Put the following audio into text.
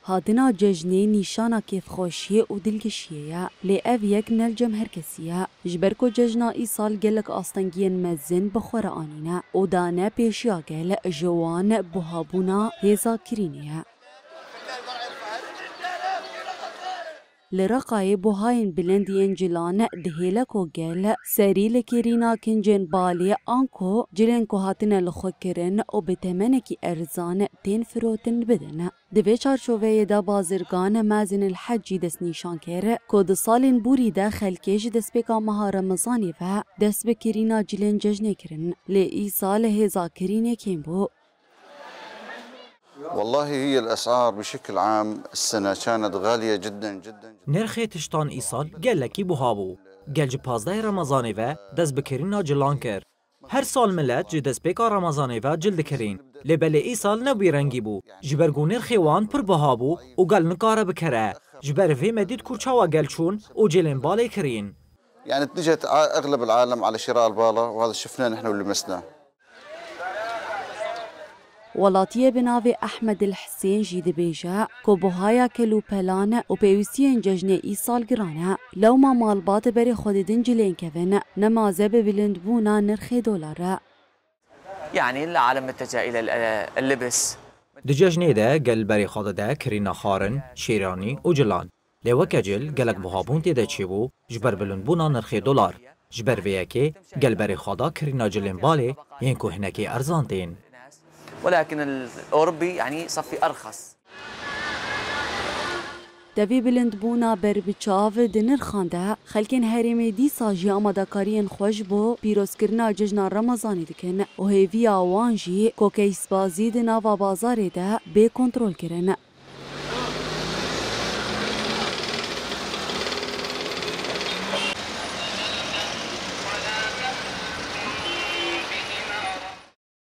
هاتنا ججنه نیشانا کیف خوشیه و دلگشیه لی اف یک نلجم هرکسیه جبرکو ججنا ای سال گلک آستنگین مزن بخور آنینه و دانه پیشیا گل جوان بوهابونا هیزا کرینیه لرقای بوهاین بلندین جلانه دهیلکو گل سری لکرینا کنجن بالی آنکو جلن کو هاتن لخو کرن و بتمنکی ارزان تین فروتن بدن دوی چارچوه دا بازرگان مازن الحجی دست نیشان کره که ده سالین بوری دا خلکیج دست بکا مها رمضانی و دست بکرینا جلن ججنه کرن لی ای سال هزا کرینه کم بو. والله هي الأسعار بشكل عام السنة كانت غالية جدا جدا. نرخ تشتان إيصال قال لكي بوهابو قال جي 15 رمضاني و دز بكرين جلان كر هر سال ملت جي دز بيكا رمضاني و جلد كرين لبالي إيصال نبي رنگي بو جبرگو نرخ وان پر بوهابو وقال نقاره بكره جبر في مديد كورچاوا قال شون وجلين بالي كرين يعني اتجهت أغلب العالم على شراء البالة وهذا شفناه نحن ولمسناه. ولاتیه بناوی احمد الحسین جید بیجا که بوهایا کلو پلانه و پیوستین ججنه ای سال گرانه لو ما مالبات بری خوددن جلین کفنه نمازه ببلند بونا نرخ دولاره يعني العالم اتجه إلى اللبس دجاجنه ده قال بري خاضه ده كرينا خارن شيراني وجلان لوكا جل قالك بوهابون تيدا تشيبو جبر بلند بونا نرخ دولار جبر وياكي قال بري خاضه كرينا جلين بالي ينكو هناكي أرزانتين ولكن الأوروبي يعني صفي أرخص. دوی بلند بونا بر بچاو دنر خانده خلکن هرمی دی ساجی آمادکارین خوش بو پیروز کرنا ججنا رمضانی دکن و هیوی آوانجی کوکیس بازی دنا و بازار ده به کنترل کرن.